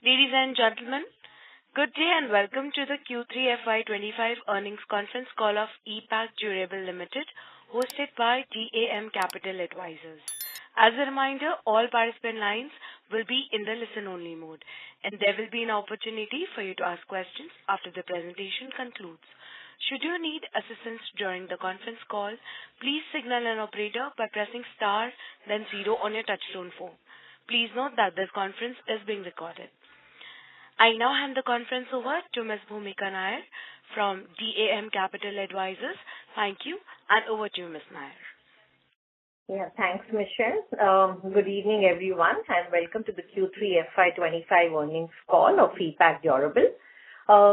Ladies and gentlemen, good day and welcome to the Q3FY25 earnings conference call of Epack Durable Limited, hosted by DAM Capital Advisors. As a reminder, all participant lines will be in the listen-only mode, and there will be an opportunity for you to ask questions after the presentation concludes. Should you need assistance during the conference call, please signal an operator by pressing star, then 0 on your touchtone phone. Please note that this conference is being recorded. I now hand the conference over to Ms. Bhumika Nair from DAM Capital Advisors. Thank you, and over to you, Ms. Nair. Yeah, thanks, Michelle. Good evening, everyone, and welcome to the Q3FY25 earnings call of Epack Durable.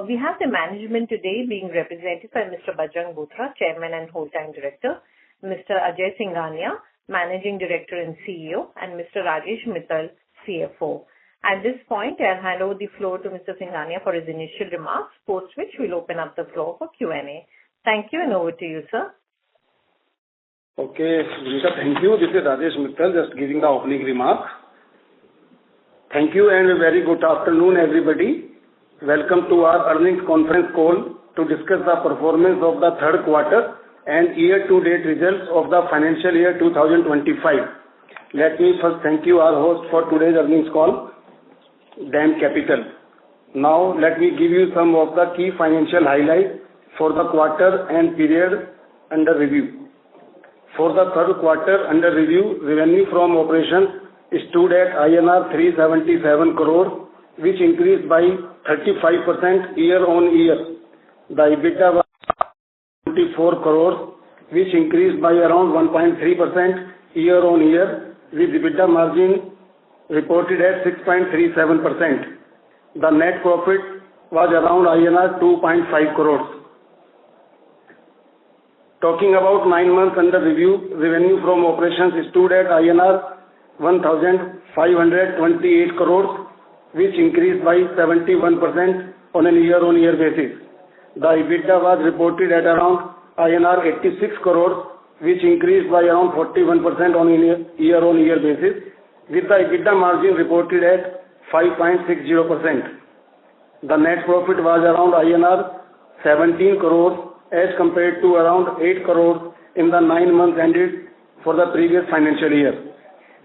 We have the management today being represented by Mr. Bajrang Bothra, Chairman and Whole-Time Director, Mr. Ajay Singhania, Managing Director and CEO, and Mr. Rajesh Mittal, CFO. At this point, I'll hand over the floor to Mr. Singhania for his initial remarks, post which we'll open up the floor for Q&A. Thank you, and over to you, sir. Okay, Bhumika, thank you. This is Rajesh Mittal, just giving the opening remarks. Thank you and a very good afternoon, everybody. Welcome to our earnings conference call to discuss the performance of the third quarter and year-to-date results of the financial year 2025. Let me first thank you, our host, for today's earnings call, DAM Capital. Now, let me give you some of the key financial highlights for the quarter and period under review. For the third quarter under review, revenue from operations stood at INR 377 crore, which increased by 35% year-on-year. The EBITDA was 24 crore, which increased by around 1.3% year-on-year, with EBITDA margin reported at 6.37%. The net profit was around INR 2.5 crores. Talking about 9 months under review, revenue from operations stood at INR 1,528 crores, which increased by 71% on a year-on-year basis. The EBITDA was reported at around INR 86 crores, which increased by around 41% on a year-on-year basis, with the EBITDA margin reported at 5.60%. The net profit was around INR 17 crores as compared to around 8 crores in the 9 months ended for the previous financial year,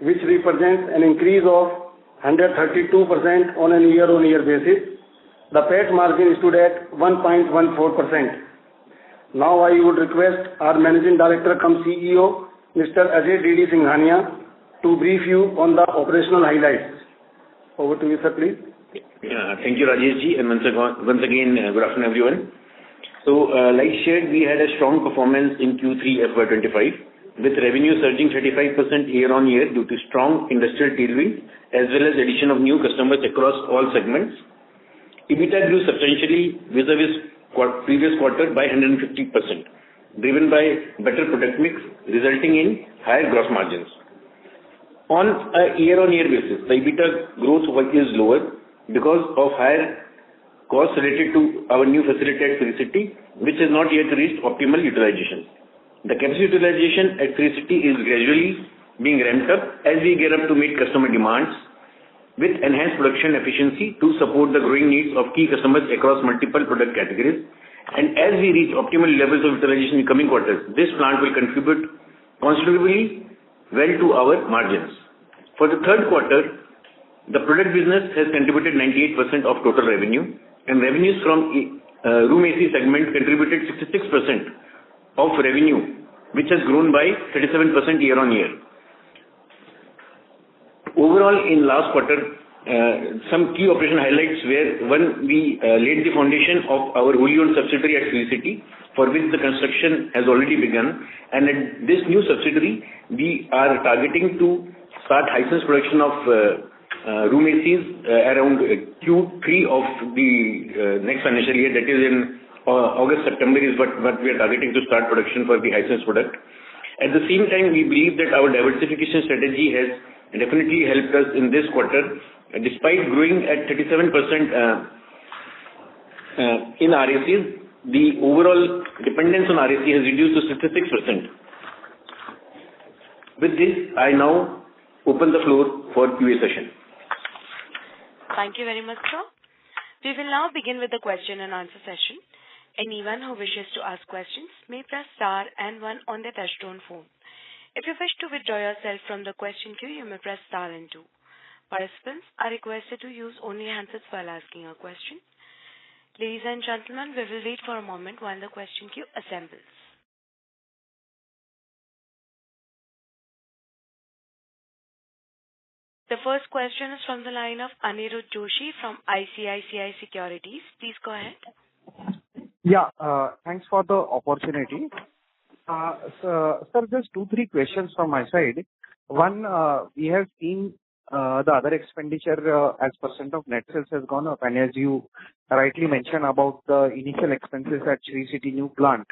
which represents an increase of 132% on a year-on-year basis. The PAT margin stood at 1.14%. Now I would request our Managing Director cum CEO, Mr. Ajay Singhania, to brief you on the operational highlights. Over to you, sir, please. Thank you, Rajesh ji, and once again, good afternoon, everyone. So, like shared, we had a strong performance in Q3 FY25, with revenue surging 35% year-on-year due to strong industrial tailwinds, as well as addition of new customers across all segments. EBITDA grew substantially vis-a-vis previous quarter by 150%, driven by better product mix, resulting in higher gross margins. On a year-on-year basis, the EBITDA growth is lower because of higher costs related to our new facility at City, which has not yet reached optimal utilization. The capacity utilization at City is gradually being ramped up as we gear up to meet customer demands with enhanced production efficiency to support the growing needs of key customers across multiple product categories. And as we reach optimal levels of utilization in coming quarters, this plant will contribute considerably well to our margins. For the third quarter, the product business has contributed 98% of total revenue, and revenues from room AC segment contributed 66% of revenue, which has grown by 37% year-on-year. Overall, in last quarter, some key operation highlights were, one, we laid the foundation of our wholly owned subsidiary at City, for which the construction has already begun. And at this new subsidiary, we are targeting to start license production of room ACs around Q3 of the next financial year, that is in August-September is what we are targeting to start production for the licensed product. At the same time, we believe that our diversification strategy has definitely helped us in this quarter. Despite growing at 37% in RACs, the overall dependence on RAC has reduced to 66%. With this, I now open the floor for QA session. Thank you very much, sir. We will now begin with the question and answer session. Anyone who wishes to ask questions may press star and one on their touchtone phone. If you wish to withdraw yourself from the question queue, you may press star and two. Participants are requested to use only handsets while asking a question. Ladies and gentlemen, we will wait for a moment while the question queue assembles. The first question is from the line of Anirudh Joshi from ICICI Securities. Please go ahead. Yeah, thanks for the opportunity. Sir, just 2-3 questions from my side. One, we have seen the other expenditure as percent of net sales has gone up, and as you rightly mentioned about the initial expenses at Sri City new plant.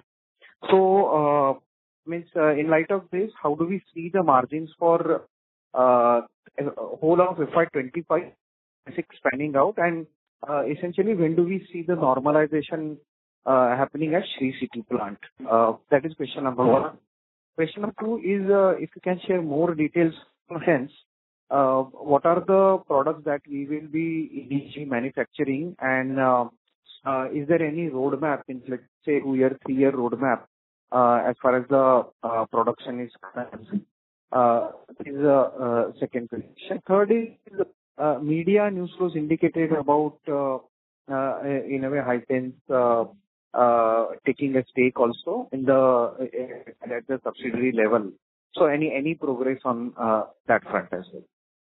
So, in light of this, how do we see the margins for whole of FY25 panning out, and essentially when do we see the normalization happening at Sri City plant? That is question number 1. Question number 2 is if you can share more details, hence what are the products that we will be initially manufacturing, and is there any roadmap in, let's say, 2-year, 3-year roadmap as far as the production is concerned? Is the second question. Third is media news flows indicated about in a way Hisense taking a stake also in at the subsidiary level. So any progress on that front as well?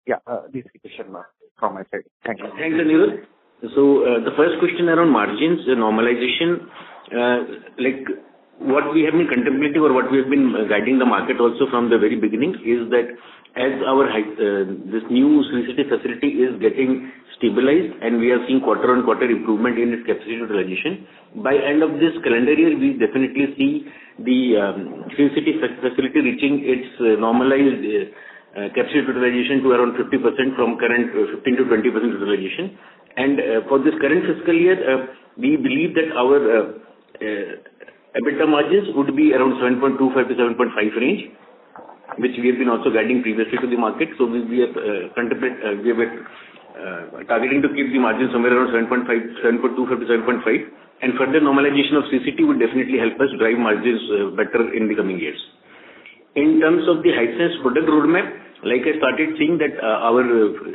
Yeah, this question from my side. Thank you. Thanks, Anirudh. So the first question around margins, the normalization, what we have been contemplating or what we have been guiding the market also from the very beginning is that as our this new Sri City facility is getting stabilized and we are seeing quarter-on-quarter improvement in its capacity utilization, by end of this calendar year, we definitely see the Sri City facility reaching its normalized capacity utilization to around 50% from current 15 to 20% utilization. And for this current fiscal year, we believe that our EBITDA margins would be around 7.25 to 7.5 range, which we have been also guiding previously to the market. So we are targeting to keep the margins somewhere around 7.25 to 7.5, and further normalization of CCT would definitely help us drive margins better in the coming years. In terms of the Hisense product roadmap, like I started seeing that our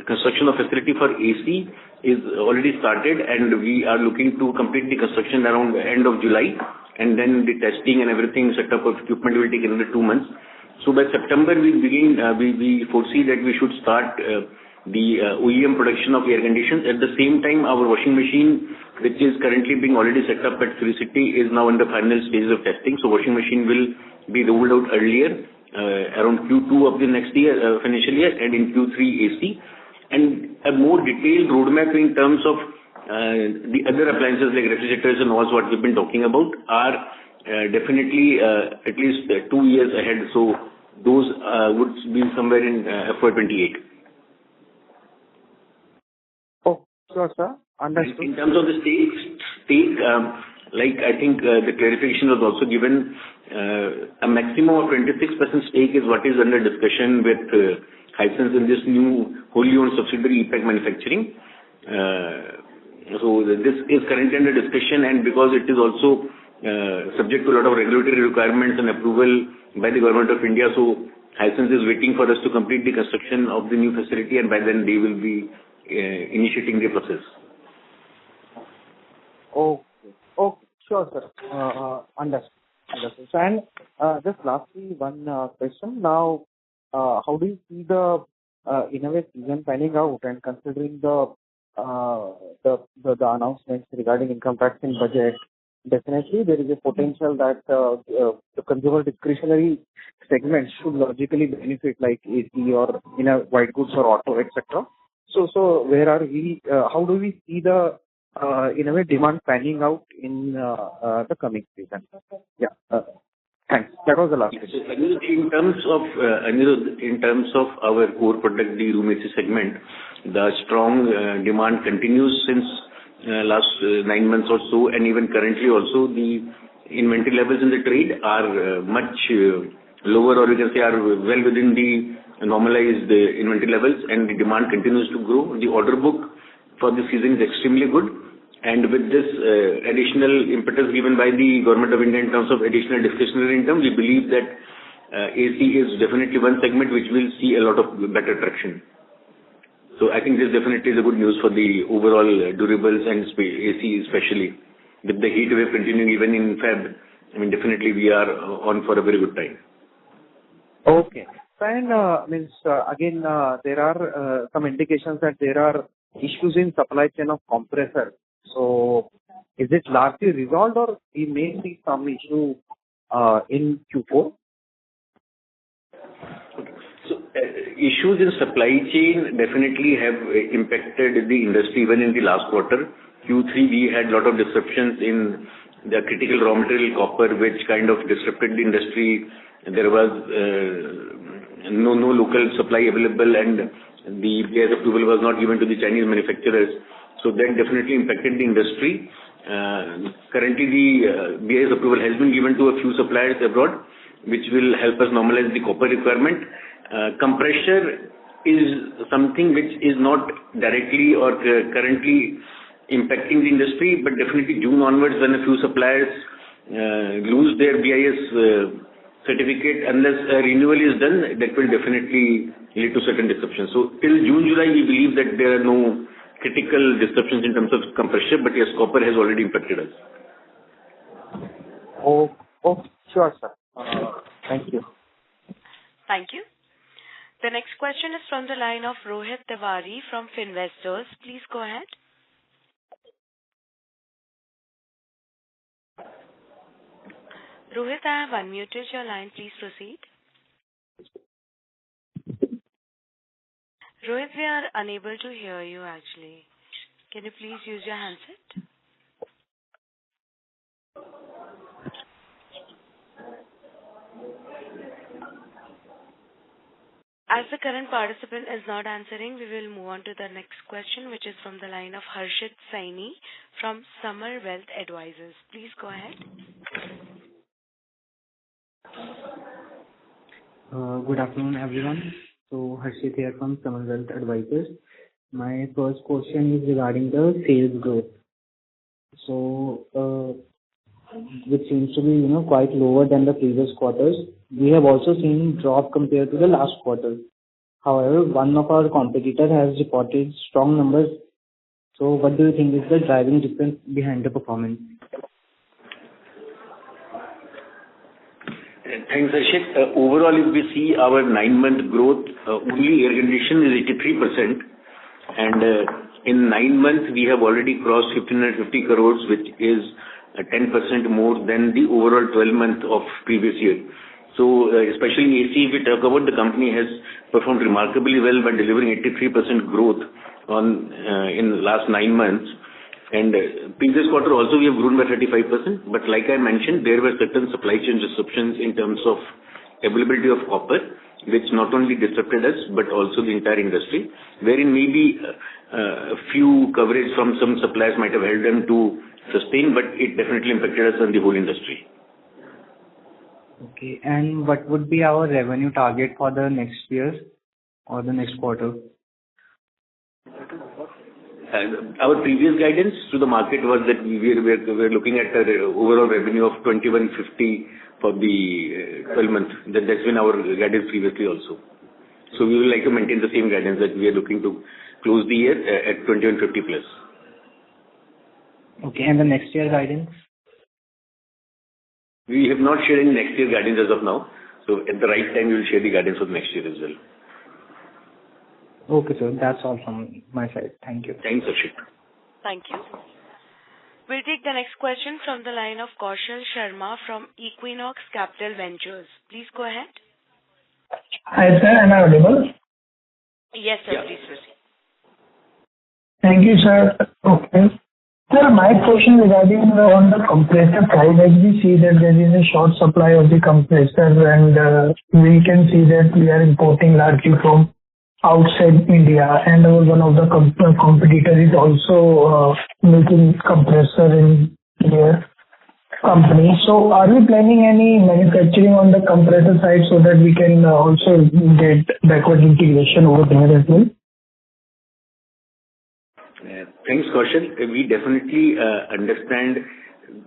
construction of facility for AC is already started, and we are looking to complete the construction around the end of July, and then the testing and everything, setup of equipment will take another 2 months. So by September, we foresee that we should start the OEM production of air conditioners. At the same time, our washing machine, which is currently being already set up at Sri City, is now in the final stages of testing. So washing machine will be rolled out earlier, around Q2 of the next year, financial year, and in Q3 AC. And a more detailed roadmap in terms of the other appliances like refrigerators and all what we've been talking about are definitely at least 2 years ahead. So those would be somewhere in FY28. Oh, sure, sir. Understood. In terms of the stake, I think the clarification was also given. A maximum of 26% stake is what is under discussion with Hisense in this new wholly owned subsidiary Epack Manufacturing. So this is currently under discussion, and because it is also subject to a lot of regulatory requirements and approval by the Government of India, so Hisense is waiting for us to complete the construction of the new facility, and by then they will be initiating the process. Okay, sure, sir. Understood. And just lastly, one question. Now, how do you see the innovative season panning out, and considering the announcements regarding income tax in budget, definitely there is a potential that the consumer discretionary segment should logically benefit, like AC or white goods or auto, etc. So where are we? How do we see the demand panning out in the coming season? Yeah. Thanks. That was the last question. In terms of our core product, the room AC segment, the strong demand continues since last 9 months or so, and even currently also the inventory levels in the trade are much lower, or you can say are well within the normalized inventory levels, and the demand continues to grow. The order book for this season is extremely good. And with this additional impetus given by the Government of India in terms of additional discretionary income, we believe that AC is definitely one segment which will see a lot of better traction. So I think this definitely is a good news for the overall durables and AC especially. With the heat wave continuing even in Feb, I mean, definitely we are on for a very good time. Okay. And again, there are some indications that there are issues in supply chain of compressor. So is it largely resolved, or we may see some issue in Q4? So issues in supply chain definitely have impacted the industry even in the last quarter. Q3 we had a lot of disruptions in the critical raw material copper, which kind of disrupted the industry. There was no local supply available, and the BIS approval was not given to the Chinese manufacturers. So that definitely impacted the industry. Currently, the BIS approval has been given to a few suppliers abroad, which will help us normalize the copper requirement. Compressor is something which is not directly or currently impacting the industry, but definitely June onwards, when a few suppliers lose their BIS certificate, unless a renewal is done, that will definitely lead to certain disruptions. So till June, July, we believe that there are no critical disruptions in terms of compressor, but yes, copper has already impacted us. Oh, sure, sir. Thank you. Thank you. The next question is from the line of Rohit Tiwari from Finvestors. Please go ahead. Rohit, I have unmuted your line. Please proceed. Rohit, we are unable to hear you actually. Can you please use your handset? As the current participant is not answering, we will move on to the next question, which is from the line of Harshit Saini from Summer Wealth Advisors. Please go ahead. Good afternoon, everyone. So, Harshit here from Summer Wealth Advisors. My first question is regarding the sales growth. So, which seems to be, quite lower than the previous quarters. We have also seen drop compared to the last quarter. However, one of our competitors has reported strong numbers. So, what do you think is the driving difference behind the performance? Thanks, Harshit. Overall, if we see our 9-month growth, only air condition is 83%. And in 9 months, we have already crossed 1,550 crores, which is 10% more than the overall 12 months of previous year. So, especially in AC, if we talk about, the company has performed remarkably well by delivering 83% growth in the last 9 months. And previous quarter also we have grown by 35%. But like I mentioned, there were certain supply chain disruptions in terms of availability of copper, which not only disrupted us, but also the entire industry, wherein maybe a few coverage from some suppliers might have helped them to sustain, but it definitely impacted us and the whole industry. Okay, and what would be our revenue target for the next year or the next quarter? Our previous guidance to the market was that we were looking at an overall revenue of 2150 for the 12 months. That's been our guidance previously also. So we would like to maintain the same guidance that we are looking to close the year at 2150 plus. Okay, and the next year guidance? We have not shared any next year guidance as of now. So at the right time, we will share the guidance for the next year as well. Okay, sir. That's all from my side. Thank you. Thanks, Harshit. Thank you. We'll take the next question from the line of Kaushal Sharma from Equinox Capital Ventures. Please go ahead. Hi, sir. Am I audible? Yes, sir. Yeah. Please proceed. Thank you, sir. Okay. Sir, my question regarding on the compressor side, as we see that there is a short supply of the compressor, and we can see that we are importing largely from outside India, and one of the competitor is also making compressor in their company. So are we planning any manufacturing on the compressor side so that we can also get backward integration over there as well? Thanks, Kaushal. We definitely understand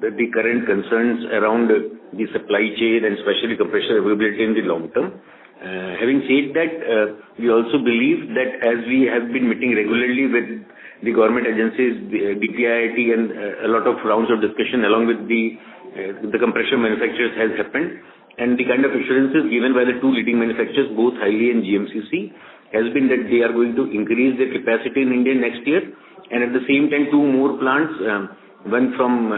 the current concerns around the supply chain and especially compressor availability in the long term. Having said that, we also believe that as we have been meeting regularly with the government agencies, the DPIIT, and a lot of rounds of discussion along with the compressor manufacturers has happened, and the kind of assurances given by the two leading manufacturers, both Highly and GMCC, has been that they are going to increase their capacity in India next year, and at the same time, two more plants, one from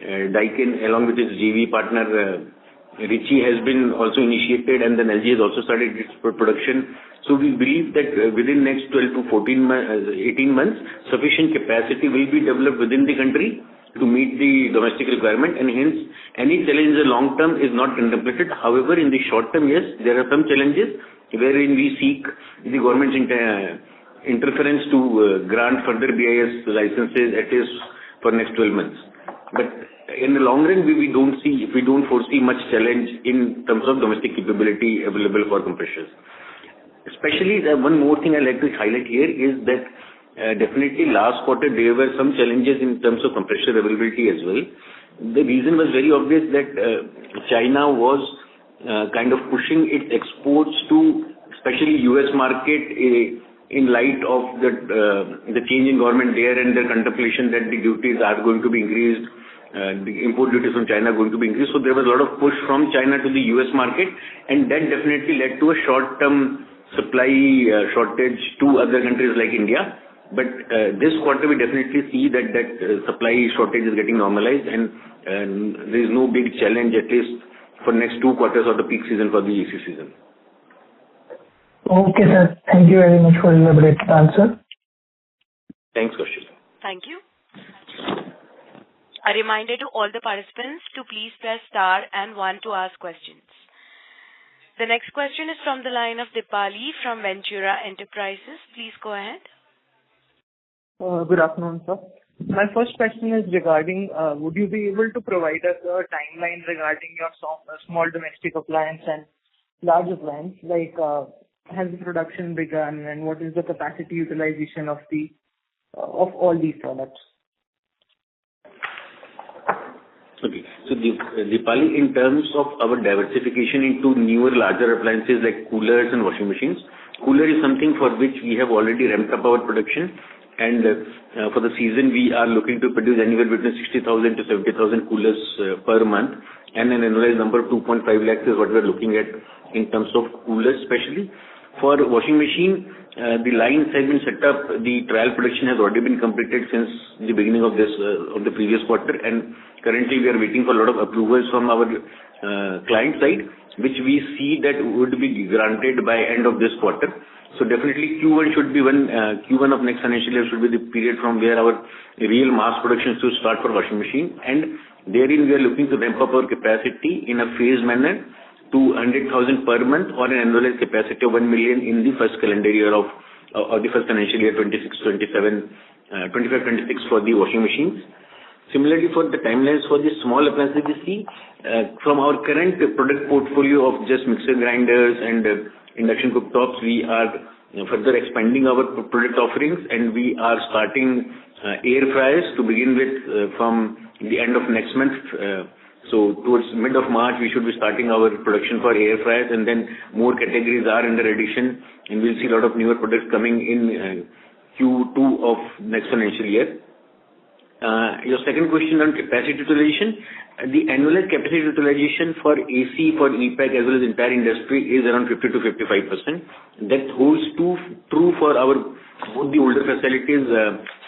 Daikin along with its JV partner Ritchie has been also initiated, and then LG has also started its production. So we believe that within next 12 to 18 months, sufficient capacity will be developed within the country to meet the domestic requirement, and hence any challenge in the long term is not contemplated. However, in the short term, yes, there are some challenges wherein we seek the government's interference to grant further BIS licenses at least for next 12 months. But in the long run, we don't foresee much challenge in terms of domestic capability available for compressors. Especially, one more thing I'd like to highlight here is that definitely last quarter there were some challenges in terms of compressor availability as well. The reason was very obvious that China was kind of pushing its exports to especially US market in light of the change in government there and the contemplation that the duties are going to be increased, the import duties from China are going to be increased. So there was a lot of push from China to the US market, and that definitely led to a short-term supply shortage to other countries like India. But this quarter we definitely see that supply shortage is getting normalized, and there is no big challenge at least for next 2 quarters of the peak season for the AC season. Okay, sir. Thank you very much for the elaborate answer. Thanks, Kaushal. Thank you. A reminder to all the participants to please press star and 1 to ask questions. The next question is from the line of Dipali from Ventura Enterprises. Please go ahead. Good afternoon, sir. My first question is regarding, would you be able to provide us a timeline regarding your small domestic appliance and large appliance, like has the production begun and what is the capacity utilization of all these products? Okay. So Dipali, in terms of our diversification into newer, larger appliances like coolers and washing machines, cooler is something for which we have already ramped up our production, and for the season we are looking to produce anywhere between 60,000 to 70,000 coolers per month, and an annualized number of 2.5 lakhs is what we are looking at in terms of coolers especially. For washing machine, the lines have been set up. The trial production has already been completed since the beginning of the previous quarter, and currently we are waiting for a lot of approvals from our client side, which we see that would be granted by end of this quarter. So definitely Q1 of next financial year should be the period from where our real mass production should start for washing machine, and therein we are looking to ramp up our capacity in a phased manner to 100,000 per month, or an annualized capacity of 1 million in the first calendar year of the first financial year 25-26 for the washing machines. Similarly, for the timelines for the small appliances, we see from our current product portfolio of just mixer grinders and induction cooktops, we are further expanding our product offerings, and we are starting air fryers to begin with from the end of next month. So towards mid of March, we should be starting our production for air fryers, and then more categories are under addition, and we'll see a lot of newer products coming in Q2 of next financial year. Your second question on capacity utilization, the annualized capacity utilization for AC, for Epack as well as entire industry is around 50 to 55%. That holds true for both the older facilities,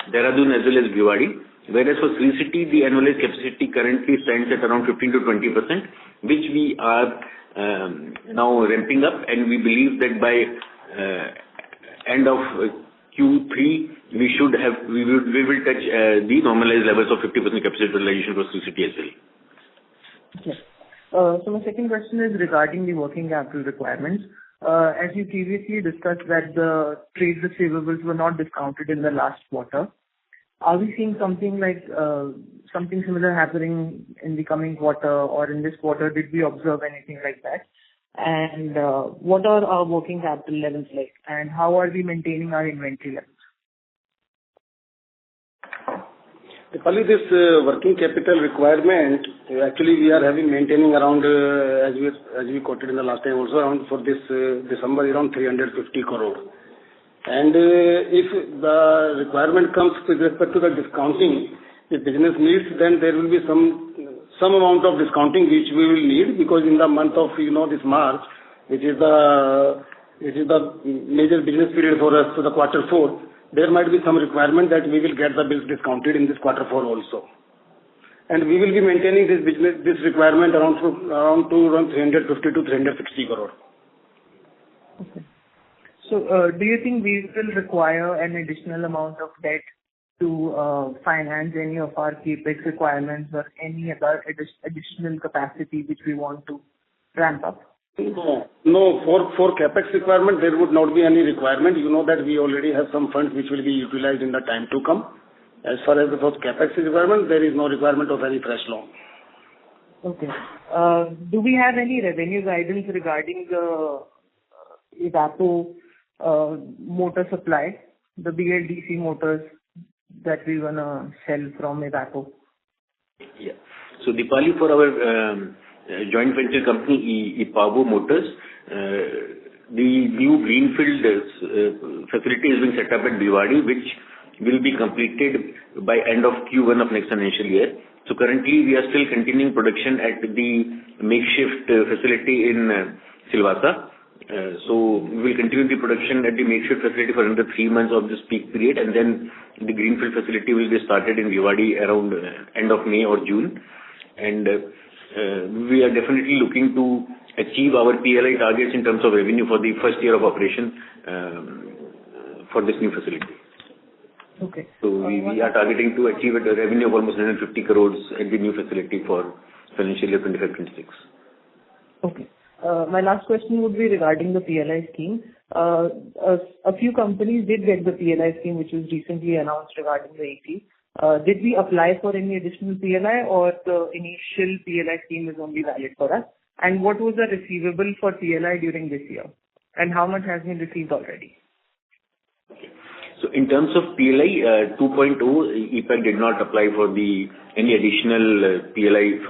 Dehradun as well as Bhiwadi. Whereas for Sri City, the annualized capacity currently stands at around 15 to 20%, which we are now ramping up, and we believe that by end of Q3 we will touch the normalized levels of 50% capacity utilization for Sri City as well. Yes. So my second question is regarding the working capital requirements. As you previously discussed that the trade receivables were not discounted in the last quarter. Are we seeing something like something similar happening in the coming quarter or in this quarter? Did we observe anything like that? And what are our working capital levels like? And how are we maintaining our inventory levels? Dipali, this working capital requirement, actually we are maintaining around, as we quoted in the last time also, around for this December, around 350 crore. And if the requirement comes with respect to the discounting, if business needs, then there will be some amount of discounting which we will need, because in the month of, this March, which is the major business period for us, for the quarter 4, there might be some requirement that we will get the bills discounted in this quarter 4 also. And we will be maintaining this requirement around 350 to 360 crore. Okay. So, do you think we will require an additional amount of debt to finance any of our CapEx requirements or any other additional capacity which we want to ramp up? No. For CapEx requirement, there would not be any requirement. You know that we already have some funds which will be utilized in the time to come. As far as for CapEx requirement, there is no requirement of any fresh loan. Okay. Do we have any revenue guidance regarding the Epack motor supply, the BLDC motors that we wanna sell from Epack? Yeah. So Dipali, for our joint venture company Epack Motors, the new greenfield facility is being set up at Bhiwadi, which will be completed by end of Q1 of next financial year. So currently we are still continuing production at the makeshift facility in Silvassa. So we will continue the production at the makeshift facility for another 3 months of this peak period, and then the greenfield facility will be started in Bhiwadi around end of May or June. And we are definitely looking to achieve our PLI targets in terms of revenue for the first year of operation for this new facility. Okay. So we are targeting to achieve a revenue of almost 150 crores at the new facility for financial year 25-26. Okay. My last question would be regarding the PLI scheme. A few companies did get the PLI scheme, which was recently announced regarding the AP. Did we apply for any additional PLI, or the initial PLI scheme is only valid for us? And what was the receivable for PLI during this year? And how much has been received already? So in terms of PLI 2.0, Epack did not apply for any additional PLI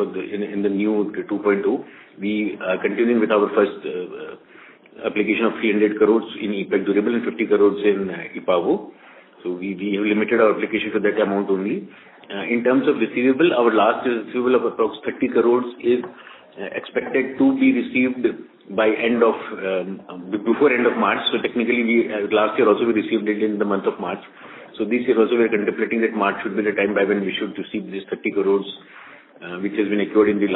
in the new 2.0. We are continuing with our first application of 300 crores in Epack Durable and 50 crores in Epack. So we have limited our application to that amount only. In terms of receivable, our last receivable of approximately 30 crores is expected to be received by before end of March. So technically, last year also we received it in the month of March. So this year also we are contemplating that March should be the time by when we should receive this 30 crores, which has been accrued in the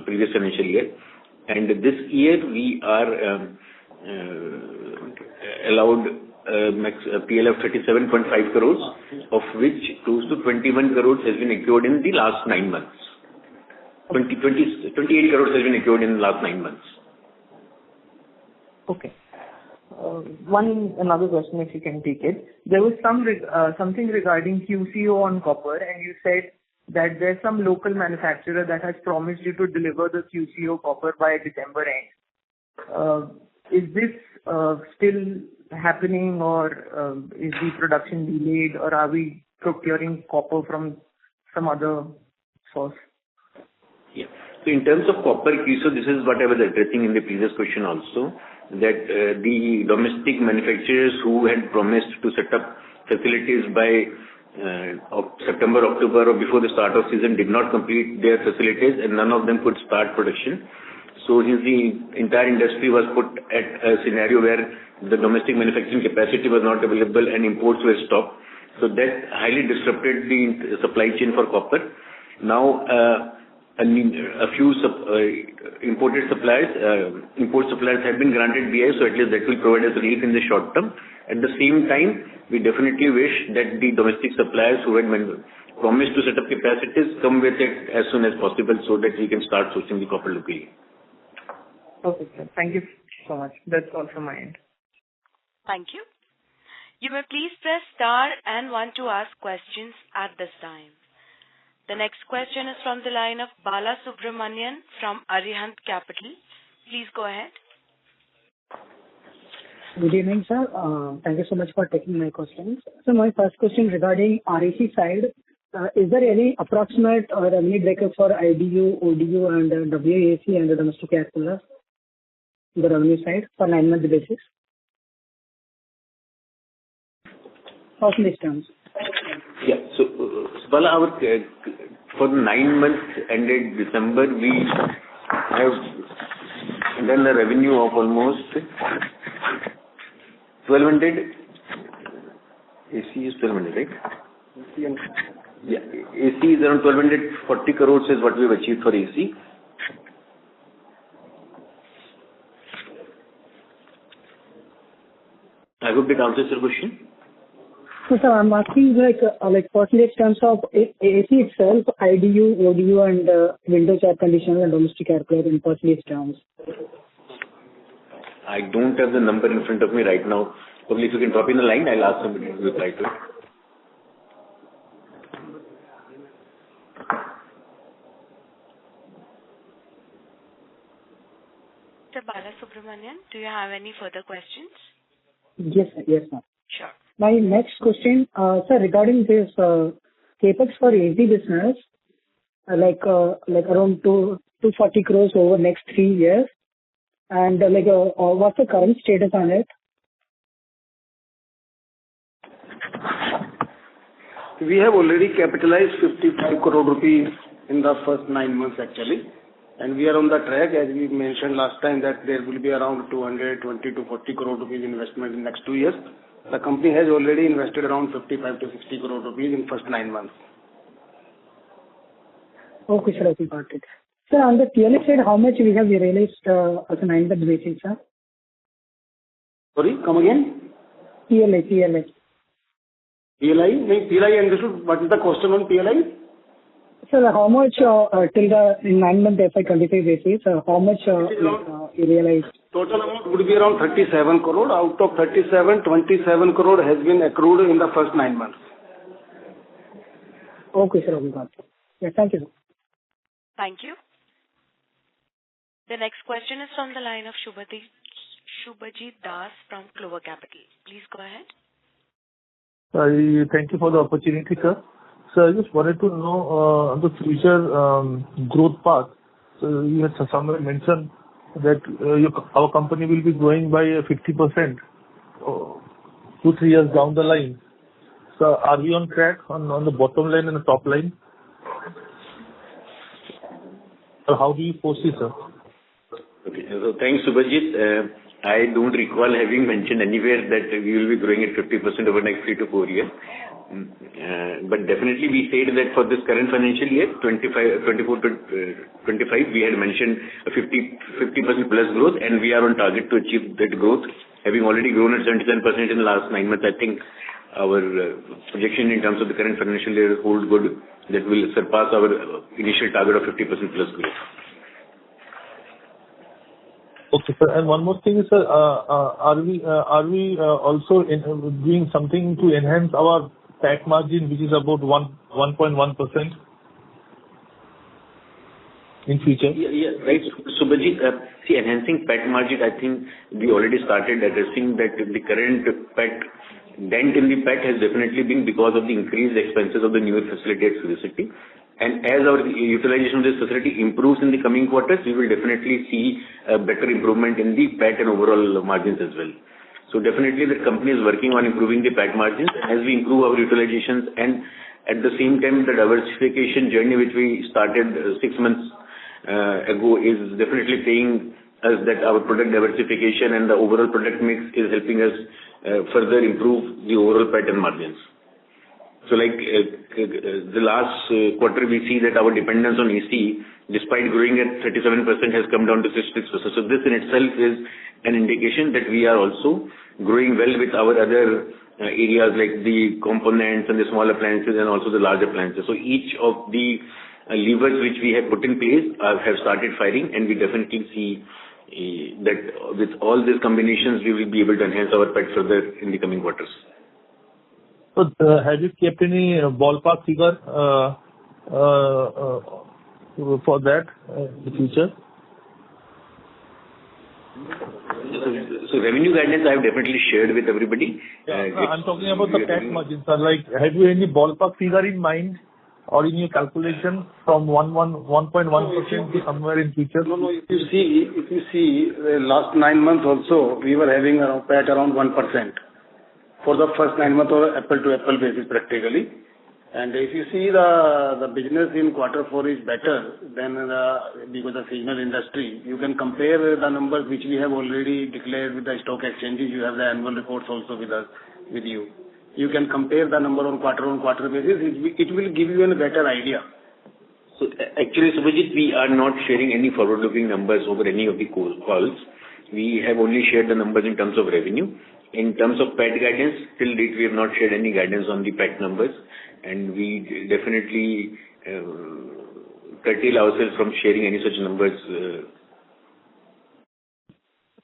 previous financial year. And this year we are allowed max PLI of 37.5 crores, of which close to 21 crores has been accrued in the last 9 months. 28 crores has been accrued in the last 9 months. Okay. Another question, if you can take it. There was something regarding QCO on copper, and you said that there's some local manufacturer that has promised you to deliver the QCO copper by December end. Is this still happening, or is the production delayed, or are we procuring copper from some other source? Yeah. So in terms of copper QCO, this is what I was addressing in the previous question also, that the domestic manufacturers who had promised to set up facilities by September, October, or before the start of season did not complete their facilities, and none of them could start production. So since the entire industry was put at a scenario where the domestic manufacturing capacity was not available and imports were stopped, so that highly disrupted the supply chain for copper. Now, a few import suppliers have been granted BI, so at least that will provide us relief in the short term. At the same time, we definitely wish that the domestic suppliers who had promised to set up capacities come with it as soon as possible, so that we can start sourcing the copper locally. Okay, sir. Thank you so much. That's all from my end. Thank you. You may please press star and 1 to ask questions at this time. The next question is from the line of Bala Subramanian from Arihant Capital. Please go ahead. Good evening, sir. Thank you so much for taking my questions. So my first question regarding RAC side. is there any approximate or revenue breakup for IDU, ODU, and WAC and the domestic air coolers, the revenue side for 9-month basis? Percentage terms. Yeah. So, Bala, our for the 9 months ended December, we have done a revenue of almost 1,200. AC is 1,200, right? Yeah. AC is around 1,240 crores is what we have achieved for AC. I hope that answers your question. So, sir, I'm asking like percentage terms of AC itself, IDU, ODU, and windows air conditioner and domestic air cooler in percentage terms. I don't have the number in front of me right now. Probably if you can drop in the line, I'll ask somebody to reply to it. Mr. Balasubramanian, do you have any further questions? Yes, sir. Yes, ma'am. Sure. My next question, sir, regarding this capex for AC business, like around 240 crores over next 3 years, and what's the current status on it? We have already capitalized 55 crore rupees in the first 9 months actually, and we are on the track as we mentioned last time that there will be around 220 to 40 crore rupees investment in next 2 years. The company has already invested around 55 to 60 crore rupees in first 9 months. Okay, sir, okay, got it. Sir, on the PLI side, how much we have realized as a 9-month basis, sir? Sorry, come again? PLI. PLI? PLI understood. What is the question on PLI? Sir, how much till the 9-month FY25 basis, how much you realized? Total amount would be around 37 crore. Out of 37, 27 crore has been accrued in the first 9 months. Okay, sir, we got it. Yeah, thank you, sir. Thank you. The next question is from the line of Shubhajit Das from Clover Capital. Please go ahead. Thank you for the opportunity, sir. So I just wanted to know the future growth path. So you had somewhere mentioned that our company will be growing by 50% 2-3 years down the line. So are we on track on the bottom line and the top line? So how do you foresee, sir? Okay. So thanks, Subhajit. I don't recall having mentioned anywhere that we will be growing at 50% over the next 3 to 4 years. But definitely we said that for this current financial year, 24 to 25, we had mentioned a 50% plus growth, and we are on target to achieve that growth. Having already grown at 77% in the last 9 months, I think our projection in terms of the current financial year holds good, that will surpass our initial target of 50% plus growth. Okay, sir. And one more thing is, sir, are we also doing something to enhance our PAT margin, which is about 1.1% in future? Yeah, right. Subhajit, see, enhancing PAT margin, I think we already started addressing that. The current PAT dent in the PAT has definitely been because of the increased expenses of the newer facility at Surat City. And as our utilization of this facility improves in the coming quarters, we will definitely see a better improvement in the PAT and overall margins as well. So definitely the company is working on improving the PAT margins as we improve our utilizations, and at the same time the diversification journey which we started 6 months ago is definitely paying us, that our product diversification and the overall product mix is helping us further improve the overall PAT and margins. So like the last quarter, we see that our dependence on AC, despite growing at 37%, has come down to 66%. So this in itself is an indication that we are also growing well with our other areas like the components and the small appliances and also the large appliances. So each of the levers which we have put in place have started firing, and we definitely see that with all these combinations, we will be able to enhance our PAT further in the coming quarters. So have you kept any ballpark figure for that in the future? So revenue guidance I have definitely shared with everybody. Yeah, I'm talking about the PAT margins. Like, have you any ballpark figure in mind or in your calculation from 1.1% to somewhere in future? No. If you see the last 9 months also, we were having PAT around 1% for the first 9 months or apple-to-apple basis practically. And if you see the business in quarter 4 is better than because of seasonal industry, you can compare the numbers which we have already declared with the stock exchanges. You have the annual reports also with you. You can compare the number on quarter basis. It will give you a better idea. So actually, Subhajit, we are not sharing any forward-looking numbers over any of the calls. We have only shared the numbers in terms of revenue. In terms of PAT guidance, till date, we have not shared any guidance on the PAT numbers, and we definitely curtail ourselves from sharing any such numbers.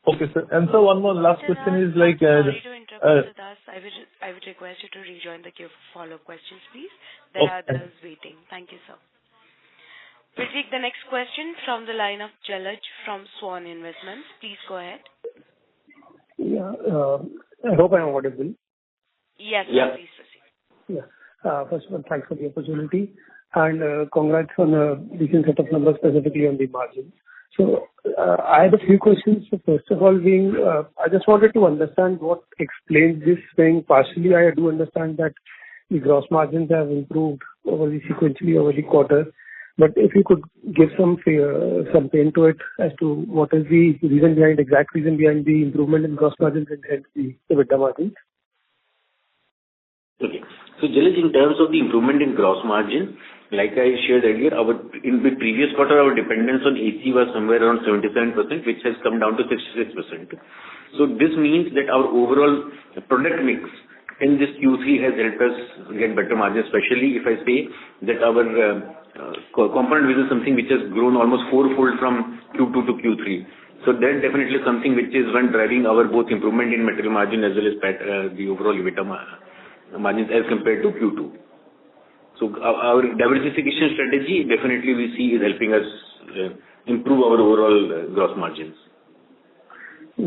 Okay, sir. And so one more last question is like... Sorry to interrupt, Mr. Das. I would request you to rejoin the queue for follow-up questions, please. There are others waiting. Thank you, sir. We'll take the next question from the line of Jalaj from Swan Investments. Please go ahead. Yeah, I hope I am audible. Yes, sir, please proceed. Yeah. First of all, thanks for the opportunity, and congrats on a decent set of numbers, specifically on the margins. So, I had a few questions. So first of all, I just wanted to understand what explains this thing. Partially, I do understand that the gross margins have improved sequentially over the quarter. But if you could give some pain to it as to what is the exact reason behind the improvement in gross margins and hence the EBITDA margins. Okay. So, Jalaj, in terms of the improvement in gross margin, like I shared earlier, in the previous quarter, our dependence on AC was somewhere around 77%, which has come down to 66%. So this means that our overall product mix in this Q3 has helped us get better margins, especially if I say that our component business is something which has grown almost fourfold from Q2 to Q3. So that definitely something which is one driving our both improvement in material margin as well as the overall EBITDA margins as compared to Q2. So our diversification strategy definitely we see is helping us improve our overall gross margins.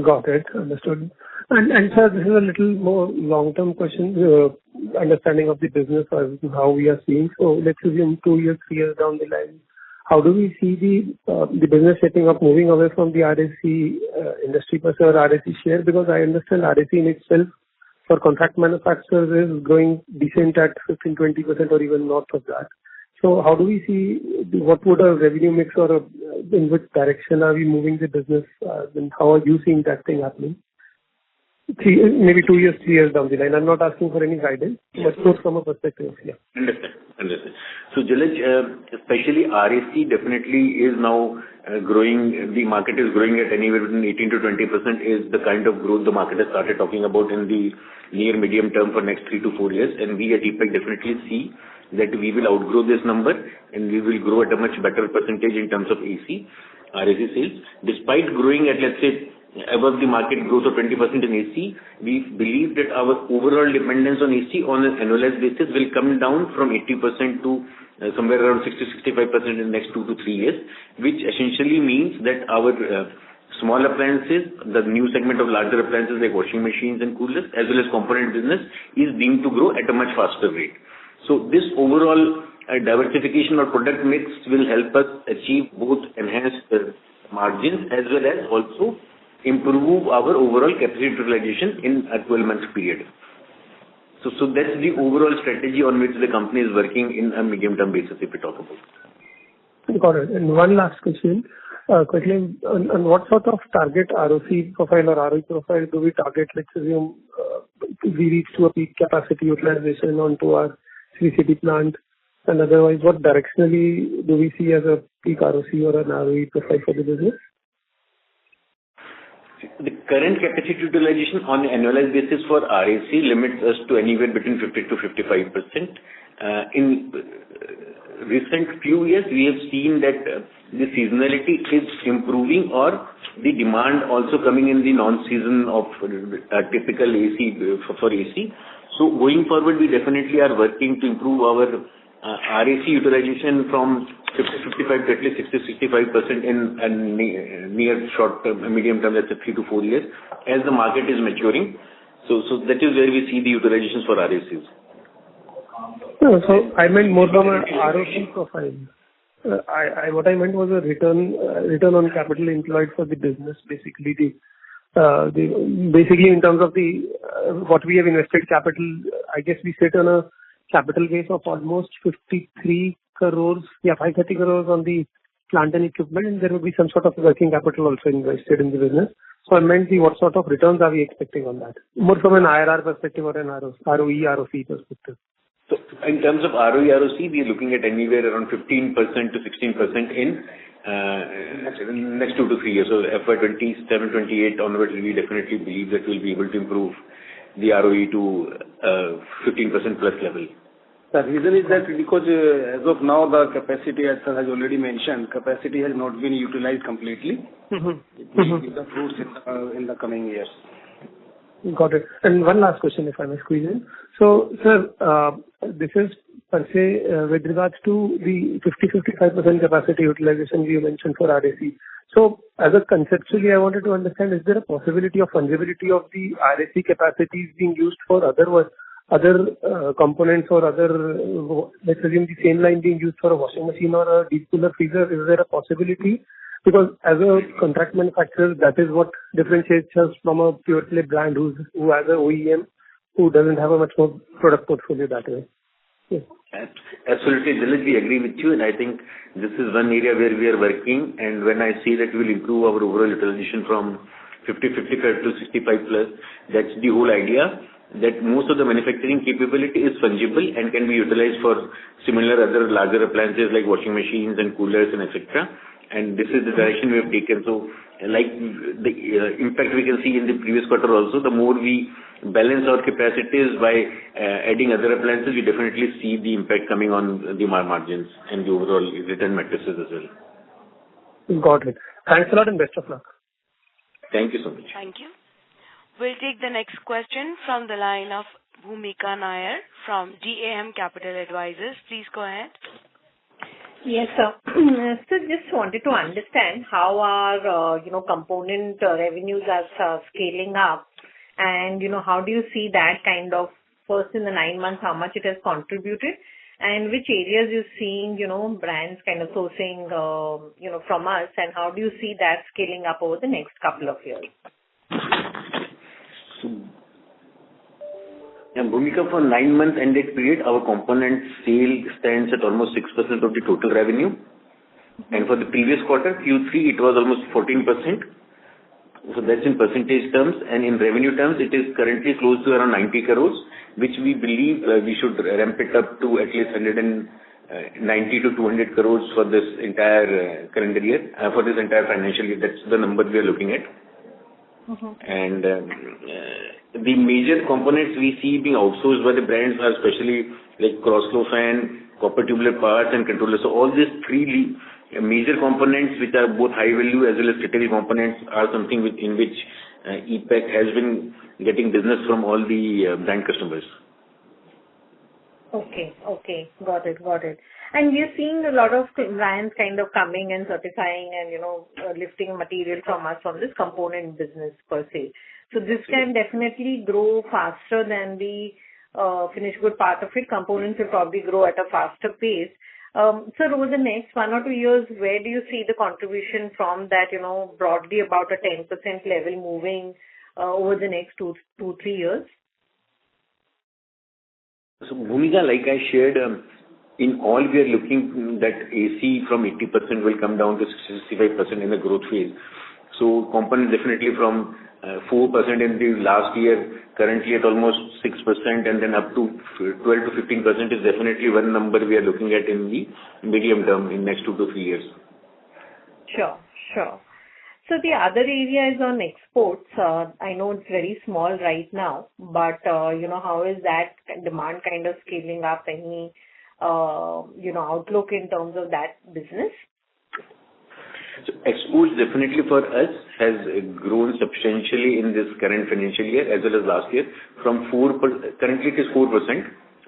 Got it. Understood. And sir, this is a little more long-term question, understanding of the business or how we are seeing. So let's assume 2 years, 3 years down the line, how do we see the business shaping up, moving away from the RAC industry per se or RAC share? Because I understand RAC in itself for contract manufacturers is growing decent at 15-20% or even north of that. So how do we see what would a revenue mix or in which direction are we moving the business? And how are you seeing that thing happening? Maybe 2 years, 3 years down the line. I'm not asking for any guidance, but from a perspective, yeah. Understand. So, Jalaj, especially RAC definitely is now growing. The market is growing at anywhere between 18 to 20% is the kind of growth the market has started talking about in the near medium term for next 3 to 4 years. And we at Epack definitely see that we will outgrow this number and we will grow at a much better percentage in terms of RAC sales. Despite growing at, let's say, above the market growth of 20% in AC, we believe that our overall dependence on AC on an annualized basis will come down from 80% to somewhere around 60-65% in the next 2 to 3 years, which essentially means that our small appliances, the new segment of larger appliances like washing machines and coolers, as well as component business, is deemed to grow at a much faster rate. So this overall diversification or product mix will help us achieve both enhanced margins as well as also improve our overall capacity utilization in a 12-month period. So that's the overall strategy on which the company is working in a medium-term basis, if we talk about. Got it. And one last question. Quickly, on what sort of target ROC profile or ROE profile do we target? Let's assume we reach to a peak capacity utilization onto our City plant, and otherwise, what directionally do we see as a peak ROC or an ROE profile for the business? The current capacity utilization on an annualized basis for RAC limits us to anywhere between 50 to 55%. In recent few years, we have seen that the seasonality is improving or the demand also coming in the non-season of typical AC for AC. So going forward, we definitely are working to improve our RAC utilization from 50-55 to at least 60-65% in a near short term, medium term, let's say 3 to 4 years, as the market is maturing. So that is where we see the utilizations for RACs. No, so I meant more from a ROC profile. What I meant was a return on capital employed for the business, basically basically in terms of what we have invested capital. I guess we sit on a capital base of almost 53 crores, 530 crores on the plant and equipment, and there will be some sort of working capital also invested in the business. So I meant what sort of returns are we expecting on that? More from an IRR perspective or an ROE, ROC perspective. So in terms of ROE, ROC, we are looking at anywhere around 15% to 16% in next 2 to 3 years. So FY 27, 28 onwards, we definitely believe that we'll be able to improve the ROE to 15% plus level. The reason is that because as of now, the capacity, as sir has already mentioned, capacity has not been utilized completely. It will give the fruits in the coming years. Got it. And one last question, if I may squeeze in. So, sir, this is per se with regards to the 50-55% capacity utilization you mentioned for RAC. So, as a conceptually, I wanted to understand, is there a possibility of fungibility of the RAC capacities being used for other components or other, let's assume the same line being used for a washing machine or a deep cooler freezer? Is there a possibility? Because as a contract manufacturer, that is what differentiates us from a pure play brand who has a OEM who doesn't have a much more product portfolio that way. Yes. Absolutely, Dilip, we agree with you, and I think this is one area where we are working, and when I say that we will improve our overall utilization from 55 to 65 plus, that's the whole idea, that most of the manufacturing capability is fungible and can be utilized for similar other larger appliances like washing machines and coolers and etc. And this is the direction we have taken. So, like the impact we can see in the previous quarter also, the more we balance our capacities by adding other appliances, we definitely see the impact coming on the margins and the overall return matrices as well. Got it. Thanks a lot and best of luck. Thank you so much. Thank you. We'll take the next question from the line of Bhumika Nair from DAM Capital Advisors. Please go ahead. Yes, sir. So just wanted to understand how our, component revenues are scaling up, and, how do you see that kind of first in the 9 months, how much it has contributed, and which areas you're seeing, brands kind of sourcing, from us, and how do you see that scaling up over the next couple of years? Yeah, Bhumika, for 9 months ended period, our component sale stands at almost 6% of the total revenue. And for the previous quarter, Q3, it was almost 14%. So that's in percentage terms. And in revenue terms, it is currently close to around 90 crores, which we believe we should ramp it up to at least 190 to 200 crores for this entire calendar year, for this entire financial year. That's the number we are looking at. And the major components we see being outsourced by the brands are especially like cross-flow fan, copper tubular parts and controllers. So all these three major components, which are both high value as well as critical components, are something in which Epack has been getting business from all the brand customers. Okay. Got it. And we're seeing a lot of brands kind of coming and certifying and, lifting material from us from this component business per se. So this can definitely grow faster than the finished good part of it. Components will probably grow at a faster pace. So over the next 1 or 2 years, where do you see the contribution from that, broadly about a 10% level moving over the next 2 to 3 years? So Bhumika, like I shared, in all we are looking that AC from 80% will come down to 65% in the growth phase. So component definitely from 4% in the last year, currently at almost 6%, and then up to 12 to 15% is definitely one number we are looking at in the medium term in next 2 to 3 years. Sure. So the other area is on exports. I know it's very small right now, but, how is that demand kind of scaling up? Any, outlook in terms of that business? So exports definitely for us has grown substantially in this current financial year as well as last year. From 4%, currently it is 4%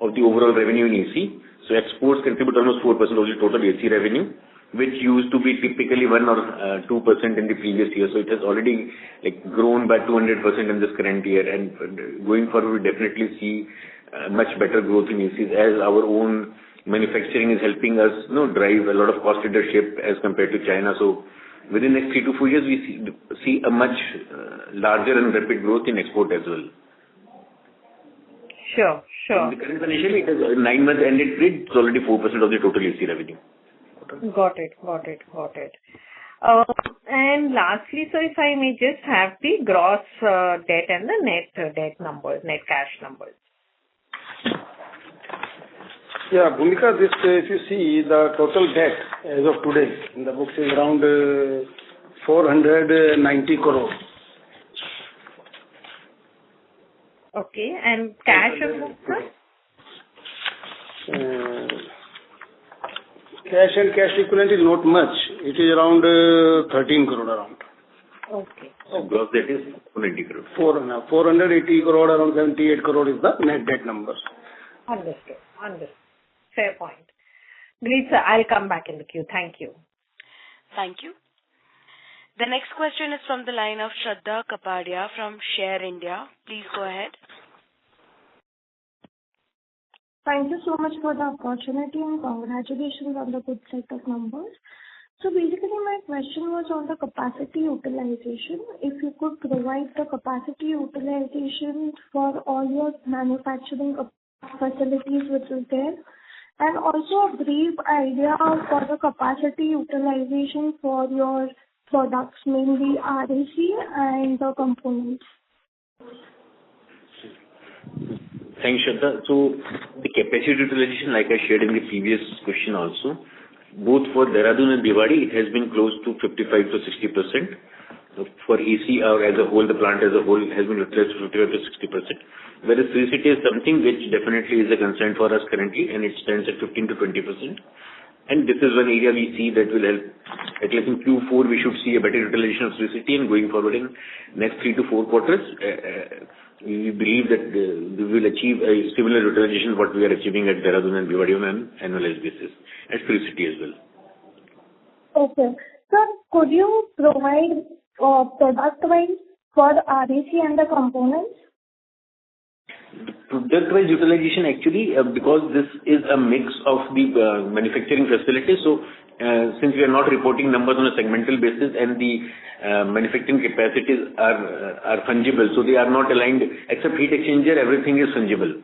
of the overall revenue in AC. So exports contribute almost 4% of the total AC revenue, which used to be typically 1 or 2% in the previous year. So it has already grown by 200% in this current year, and going forward we definitely see much better growth in ACs as our own manufacturing is helping us, drive a lot of cost leadership as compared to China. So within the next 3 to 4 years, we see a much larger and rapid growth in export as well. Sure. In the current financial year, it is 9 months ended period, it's already 4% of the total AC revenue. Got it. And lastly, so if I may just have the gross debt and the net debt numbers, net cash numbers. Yeah, Bhumika, this, if you see the total debt as of today in the books is around 490 crore. Okay, and cash of books, sir? Cash and cash equivalent is not much. It is around 13 crore around. Okay. Gross debt is 490 crore. 480 crore, around 78 crore is the net debt numbers. Understood. Fair point. Great, sir. I'll come back in the queue. Thank you. Thank you. The next question is from the line of Shraddha Kapadia from Share India. Please go ahead. Thank you so much for the opportunity and congratulations on the good set of numbers. So basically my question was on the capacity utilization. If you could provide the capacity utilization for all your manufacturing facilities which is there, and also a brief idea for the capacity utilization for your products, mainly RAC and the components. Thanks, Shraddha. So the capacity utilization, like I shared in the previous question also, both for Dehradun and Bhiwadi, it has been close to 55 to 60%. For AC or as a whole, the plant as a whole has been utilized to 55 to 60%. Whereas Sri City is something which definitely is a concern for us currently, and it stands at 15 to 20%. And this is one area we see that will help. At least in Q4, we should see a better utilization of Sri City, and going forward in next 3 to 4 quarters, we believe that we will achieve a similar utilization what we are achieving at Dehradun and Bhiwadi on an annualized basis, at Sri City as well. Okay. Sir, could you provide product-wise for RAC and the components? Product-wise utilization actually, because this is a mix of the manufacturing facilities, so since we are not reporting numbers on a segmental basis and the manufacturing capacities are fungible, so they are not aligned, except heat exchanger, everything is fungible.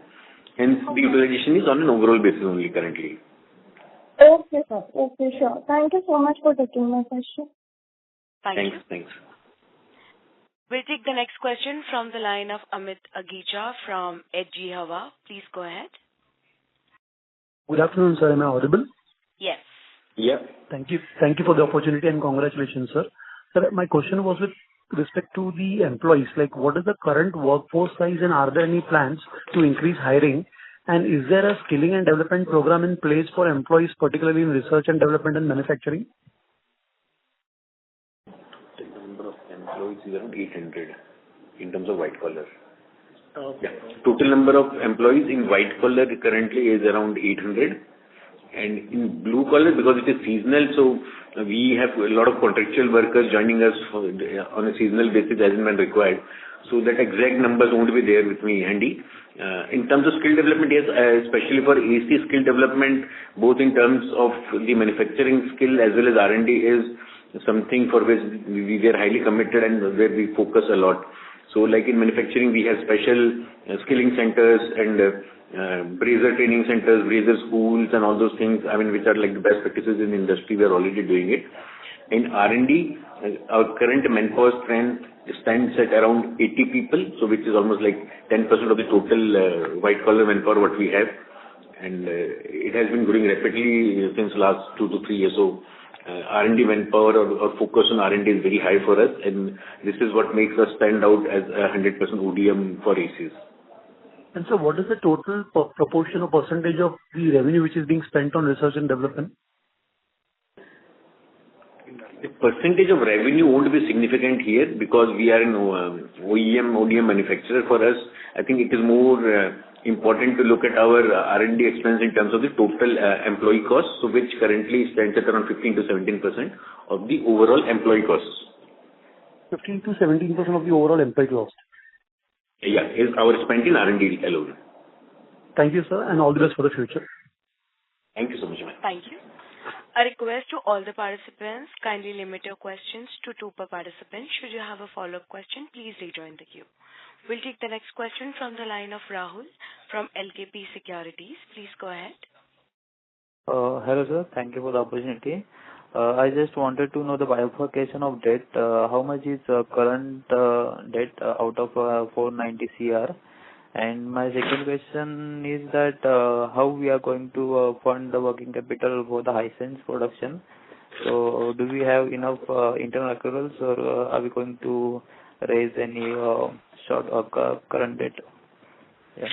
Hence, the utilization is on an overall basis only currently. Okay, sir. Okay, sure. Thank you so much for taking my question. Thank you. Thanks. We'll take the next question from the line of Amit Agicha from HG Hawa. Please go ahead. Good afternoon, sir. Am I audible? Yes. Yeah. Thank you. Thank you for the opportunity and congratulations, sir. Sir, my question was with respect to the employees. Like, what is the current workforce size and are there any plans to increase hiring? And is there a skilling and development program in place for employees, particularly in research and development and manufacturing? The number of employees is around 800 in terms of white collar. Okay. Yeah. Total number of employees in white collar currently is around 800. And in blue collar, because it is seasonal, so we have a lot of contractual workers joining us on a seasonal basis as and when required. So that exact numbers won't be there with me handy. In terms of skill development, yes, especially for AC skill development, both in terms of the manufacturing skill as well as R&D is something for which we are highly committed and where we focus a lot. So like in manufacturing, we have special skilling centers and brazier training centers, brazier schools and all those things, which are like the best practices in the industry. We are already doing it. In R&D, our current manpower strength stands at around 80 people, so which is almost like 10% of the total white collar manpower what we have. And it has been growing rapidly since last 2 to 3 years. So R&D manpower or focus on R&D is very high for us, and this is what makes us stand out as a 100% ODM for ACs. And so what is the total proportion or percentage of the revenue which is being spent on research and development? The percentage of revenue won't be significant here because we are an ODM manufacturer. For us, I think it is more important to look at our R&D expense in terms of the total employee costs, so which currently stands at around 15 to 17% of the overall employee costs. 15 to 17% of the overall employee cost. Yeah, is our spent in R&D alone. Thank you, sir, and all the best for the future. Thank you so much, ma'am. Thank you. A request to all the participants, kindly limit your questions to 2 per participant. Should you have a follow-up question, please rejoin the queue. We'll take the next question from the line of Rahul from LKP Securities. Please go ahead. Hello, sir. Thank you for the opportunity. I just wanted to know the bifurcation of debt. How much is current debt out of 490 CR? And my second question is that how we are going to fund the working capital for the Hisense production. So do we have enough internal accruals, or are we going to raise any short or current debt? Yeah.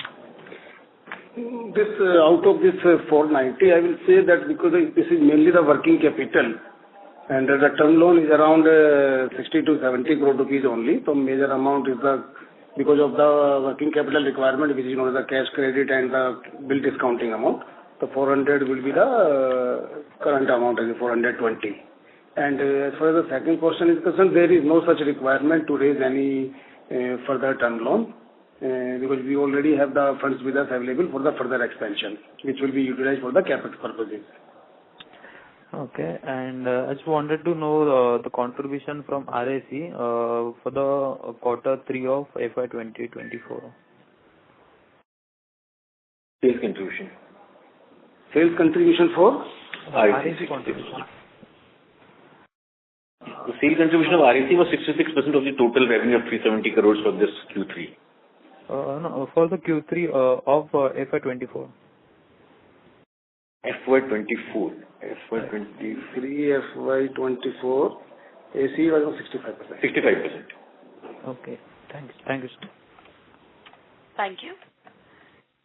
This out of this 490, I will say that because this is mainly the working capital, and the term loan is around 60 to 70 crore rupees only. So major amount is because of the working capital requirement, which is known as the cash credit and the bill discounting amount. The 400 will be the current amount, as 420. And as far as the second question is concerned, there is no such requirement to raise any further term loan. Because we already have the funds with us available for the further expansion, which will be utilized for the capex purposes. Okay, and I just wanted to know the contribution from RAC for the quarter 3 of FY 2024. Sales contribution. Sales contribution for? RAC contribution. The sales contribution of RAC was 66% of the total revenue of 370 crores for this Q3. No, for the Q3 of FY24. FY24. FY23, FY24, AC was 65%. 65%. Okay, thanks. Thank you, sir. Thank you.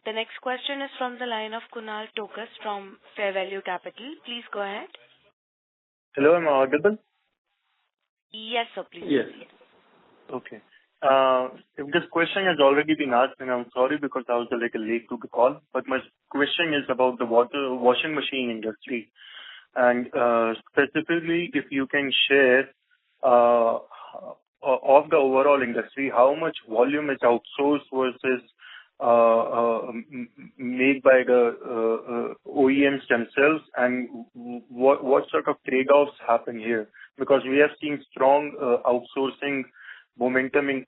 The next question is from the line of Kunal Tokas from Fair Value Capital. Please go ahead. Hello, am I audible? Yes, sir, please. Yes. Okay. If this question has already been asked, then I'm sorry because I was a little late to the call. But my question is about the washing machine industry. And specifically, if you can share of the overall industry, how much volume is outsourced versus made by the OEMs themselves, and what sort of trade-offs happen here? Because we have seen strong outsourcing momentum in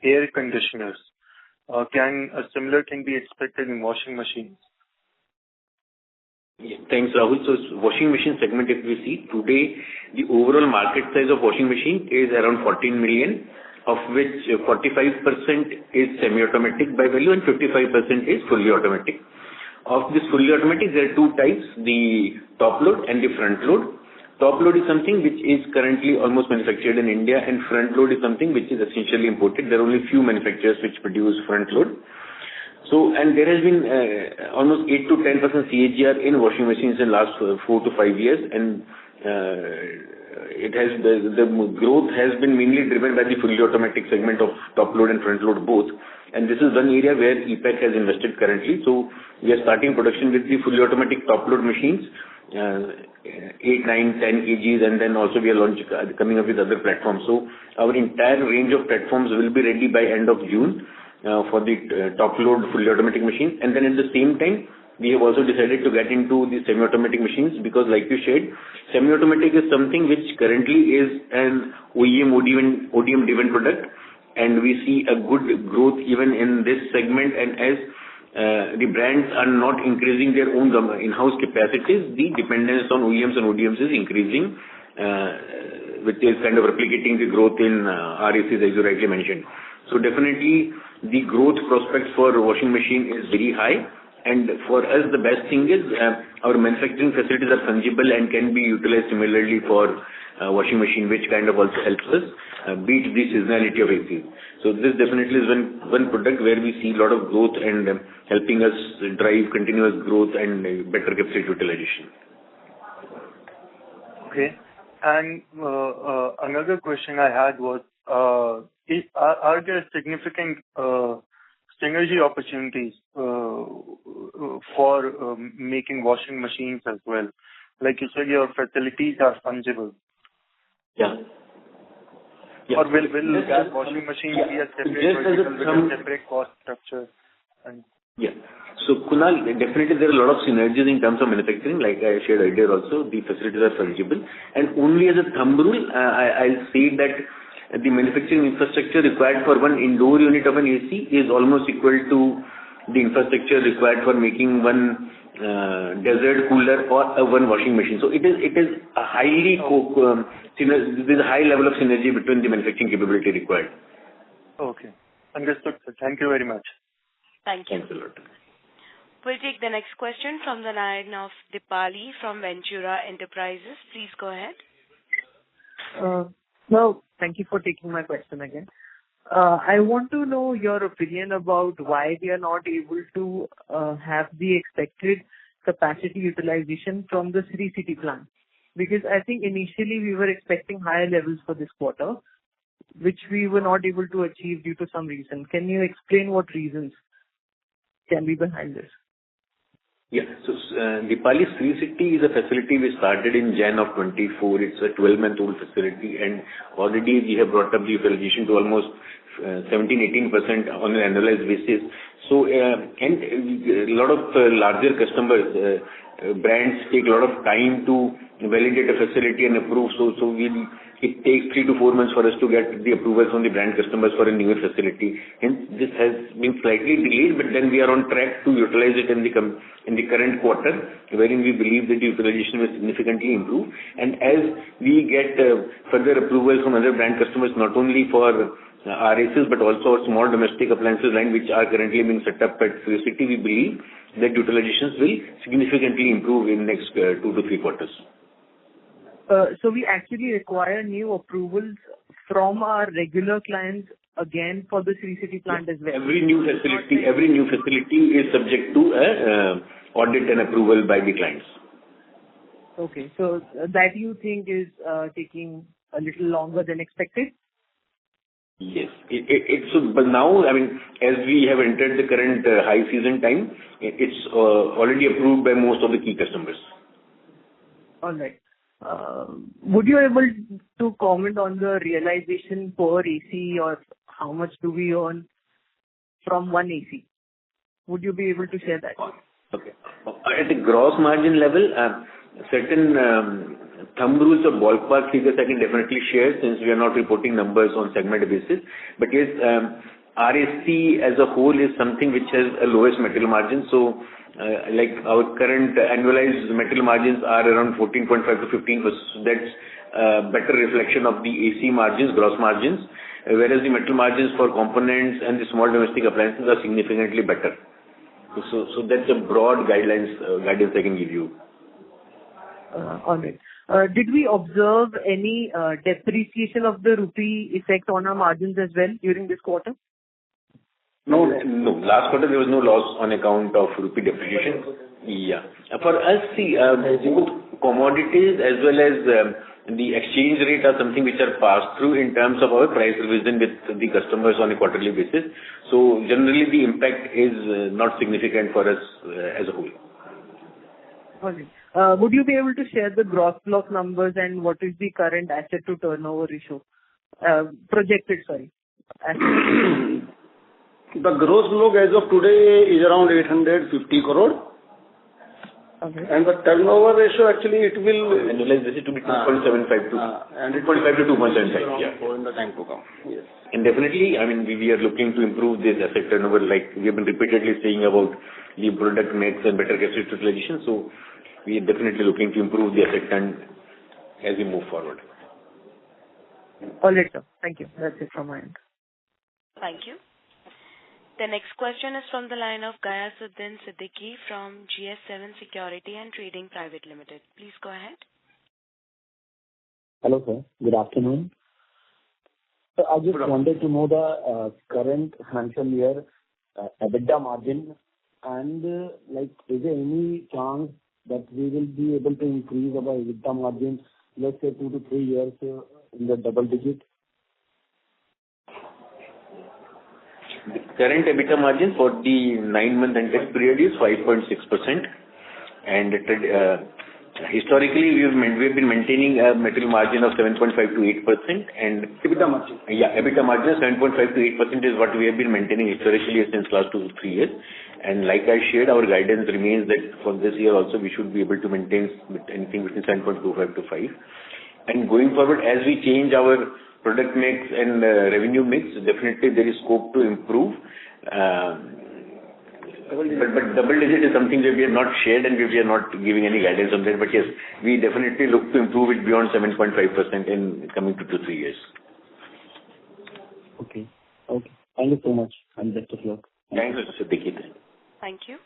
air conditioners. Can a similar thing be expected in washing machines? Yeah, thanks, Rahul. So washing machine segment, if we see today, the overall market size of washing machine is around 14 million, of which 45% is semi-automatic by value and 55% is fully automatic. Of this fully automatic, there are two types, the top load and the front load. Top load is something which is currently almost manufactured in India, and front load is something which is essentially imported. There are only few manufacturers which produce front load. So, and there has been almost 8 to 10% CAGR in washing machines in the last 4 to 5 years, and it has the growth has been mainly driven by the fully automatic segment of top load and front load both. And this is one area where Epack has invested currently. So we are starting production with the fully automatic top load machines, 8, 9, 10 kgs, and then also we are coming up with other platforms. So our entire range of platforms will be ready by end of June for the top load fully automatic machines. And then at the same time, we have also decided to get into the semi-automatic machines because, like you said, semi-automatic is something which currently is an ODM driven product, and we see a good growth even in this segment. And as the brands are not increasing their own in-house capacities, the dependence on OEMs and ODMs is increasing, which is kind of replicating the growth in RACs, as you rightly mentioned. So definitely the growth prospects for washing machine is very high. And for us, the best thing is our manufacturing facilities are fungible and can be utilized similarly for washing machine, which kind of also helps us beat the seasonality of AC. So this definitely is one product where we see a lot of growth and helping us drive continuous growth and better capacity utilization. Okay. And another question I had was, are there significant synergy opportunities for making washing machines as well? Like you said, your facilities are fungible. Yeah. Or will that washing machine be a separate vertical with a separate cost structure? And Yeah. So Kunal, definitely there are a lot of synergies in terms of manufacturing, like I shared earlier also, the facilities are fungible. And only as a thumb rule, I'll say that the manufacturing infrastructure required for one indoor unit of an AC is almost equal to the infrastructure required for making one desert cooler or one washing machine. So it is a highly there's a high level of synergy between the manufacturing capability required. Okay. Understood, sir. Thank you very much. Thank you. Thanks a lot. We'll take the next question from the line of Dipali from Ventura Enterprises. Please go ahead. No, thank you for taking my question again. I want to know your opinion about why we are not able to have the expected capacity utilization from the Sri City plant. Because I think initially we were expecting higher levels for this quarter, which we were not able to achieve due to some reason. Can you explain what reasons can be behind this? Yeah. So, Dipali, Sri City is a facility we started in Jan of 24. It's a 12-month-old facility, and already we have brought up the utilization to almost 17-18% on an annualized basis. So, and a lot of larger customers, brands take a lot of time to validate a facility and approve. So it takes 3 to 4 months for us to get the approvals from the brand customers for a newer facility. Hence, this has been slightly delayed, but then we are on track to utilize it in the current quarter, wherein we believe that the utilization will significantly improve. And as we get further approvals from other brand customers, not only for RACs, but also our small domestic appliances line, which are currently being set up at Sri City, we believe that utilizations will significantly improve in next 2 to 3 quarters. So we actually require new approvals from our regular clients again for the Sri City plant as well. Every new facility is subject to audit and approval by the clients. Okay, so that you think is taking a little longer than expected? Yes. But now, I mean, as we have entered the current high season time, it's already approved by most of the key customers. All right. Would you able to comment on the realization per AC, or how much do we earn from one AC? Would you be able to share that? Okay. At the gross margin level, certain thumb rules or ballpark figures I can definitely share, since we are not reporting numbers on segment basis. But yes, RAC as a whole is something which has a lowest material margin. So, like our current annualized material margins are around 14.5 to 15%. So that's better reflection of the AC margins, gross margins, whereas the material margins for components and the small domestic appliances are significantly better. So that's a broad guidance I can give you. All right. Did we observe any depreciation of the rupee effect on our margins as well during this quarter? No. Last quarter there was no loss on account of rupee depreciation. Yeah. For us, see, both commodities as well as the exchange rate are something which are passed through in terms of our price revision with the customers on a quarterly basis. So generally the impact is not significant for us as a whole. Okay. Would you be able to share the gross block numbers and what is the current asset to turnover ratio? Projected, sorry. The gross block as of today is around 850 crore. Okay. And the turnover ratio actually it will annualize this to be 2.75 to 2.5 to 2.75. Yeah. In the time to come. Yes. And definitely, I mean, we are looking to improve this asset turnover, like we have been repeatedly saying about the product mix and better capacity utilization. So we are definitely looking to improve the asset turn as we move forward. All right, sir. Thank you. That's it from my end. Thank you. The next question is from the line of Gayasuddin Siddiqui from GS7 Security and Trading Private Limited. Please go ahead. Hello, sir. Good afternoon. So I just wanted to know the current financial year EBITDA margin, and is there any chance that we will be able to increase our EBITDA margins, let's say 2 to 3 years in the double digit? The current EBITDA margin for the 9-month ended period is 5.6%, and Historically, we have been maintaining a material margin of 7.5 to 8%, and EBITDA margin. Yeah, EBITDA margin of 7.5 to 8% is what we have been maintaining historically since last 2 to 3 years. And like I shared, our guidance remains that for this year also we should be able to maintain anything between 7.25 to 5. And going forward, as we change our product mix and revenue mix, definitely there is scope to improve. But double digit is something that we have not shared, and we are not giving any guidance on that. But yes, we definitely look to improve it beyond 7.5% in coming 2 to 3 years. Okay. Thank you so much, and best of luck. Thanks, Mr. Siddiqui. Thank you.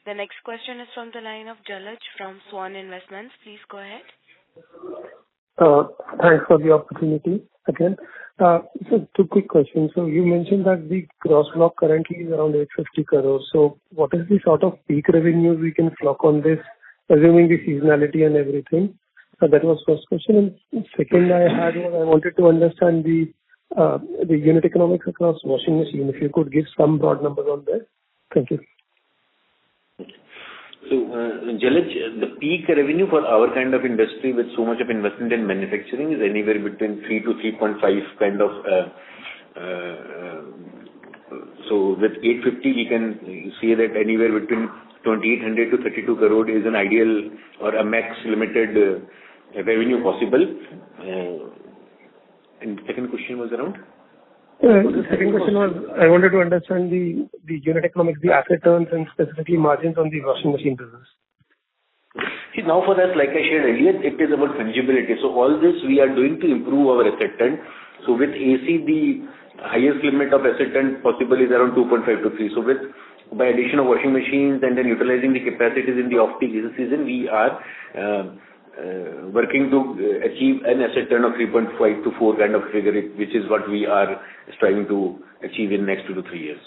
The next question is from the line of Jalaj from Swan Investments. Please go ahead. Thanks for the opportunity again. So 2 quick questions. So you mentioned that the gross block currently is around 850 crores. So what is the sort of peak revenue we can clock on this, assuming the seasonality and everything? So that was first question. And second I wanted to understand the unit economics across washing machine. If you could give some broad numbers on that. Thank you. So, Jalaj, the peak revenue for our kind of industry with so much of investment in manufacturing is anywhere between 3 to 3.5 kind of. So with 850, we can see that anywhere between 2800 to 32 crore is an ideal or a max limited revenue possible. And the second question was around? The second question was, I wanted to understand the unit economics, the asset turns, and specifically margins on the washing machine business. See, now for us, like I shared earlier, it is about fungibility. So all this we are doing to improve our asset turn. So with AC, the highest limit of asset turn possible is around 2.5 to 3. So by addition of washing machines and then utilizing the capacities in the off-peak season, we are working to achieve an asset turn of 3.5 to 4 kind of figure, which is what we are striving to achieve in next 2 to 3 years.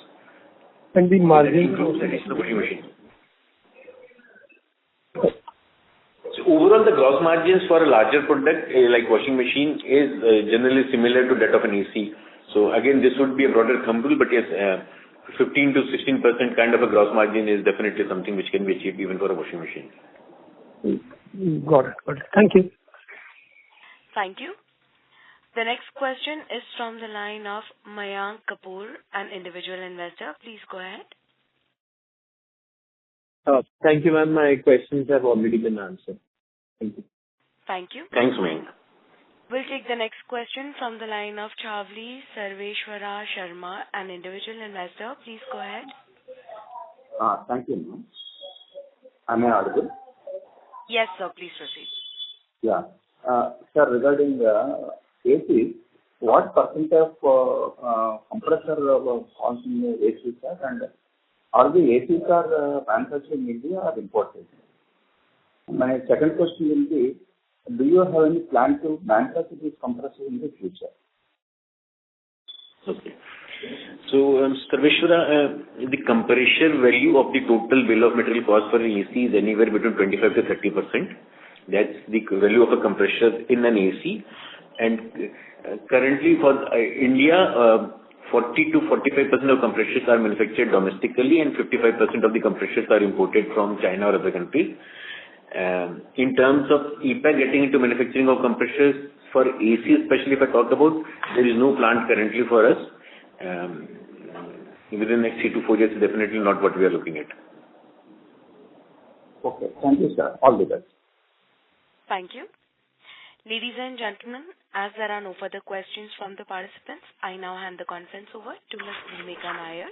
And the margin includes additional washing machine. So overall, the gross margins for a larger product like washing machine is generally similar to that of an AC. So again, this would be a broader thumb rule, but yes, 15 to 16% kind of a gross margin is definitely something which can be achieved even for a washing machine. Got it. Thank you. Thank you. The next question is from the line of Mayank Kapoor, an individual investor. Please go ahead. Thank you, ma'am. My questions have already been answered. Thank you. Thank you. Thanks, Mayank. We'll take the next question from the line of Chavli Sarveshwara Sharma, an individual investor. Please go ahead. Thank you, ma'am. Am I audible? Yes, sir. Please proceed. Yeah. Sir, regarding the AC, what percentage of compressor falls in the AC, sir? And are the ACs are manufactured in India or imported? My second question will be, do you have any plan to manufacture these compressors in the future? Okay. So, Sarveshwara, the compressor value of the total bill of material cost for an AC is anywhere between 25 to 30%. That's the value of a compressor in an AC. And currently for India, 40 to 45% of compressors are manufactured domestically, and 55% of the compressors are imported from China or other countries. In terms of Epack getting into manufacturing of compressors for AC, especially if I talk about, there is no plant currently for us. Within the next 3 to 4 years, definitely not what we are looking at. Okay. Thank you, sir. All the best. Thank you. Ladies and gentlemen, as there are no further questions from the participants, I now hand the conference over to Ms. Bhumika Nair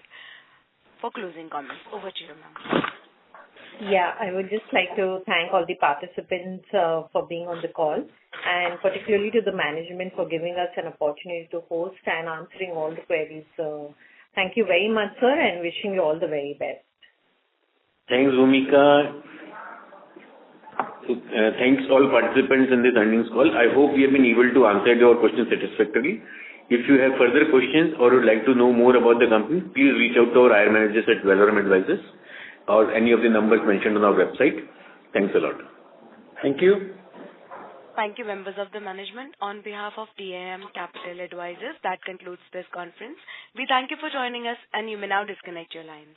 for closing comments. Over to you, ma'am. Yeah, I would just like to thank all the participants for being on the call, and particularly to the management for giving us an opportunity to host and answering all the queries. Thank you very much, sir, and wishing you all the very best. Thanks, Bhumika. Thanks all participants in this earnings call. I hope we have been able to answer your questions satisfactorily. If you have further questions or would like to know more about the company, please reach out to our IR managers at Valorem Advisors or any of the numbers mentioned on our website. Thanks a lot. Thank you. Thank you, members of the management. On behalf of DAM Capital Advisors, that concludes this conference. We thank you for joining us, and you may now disconnect your lines.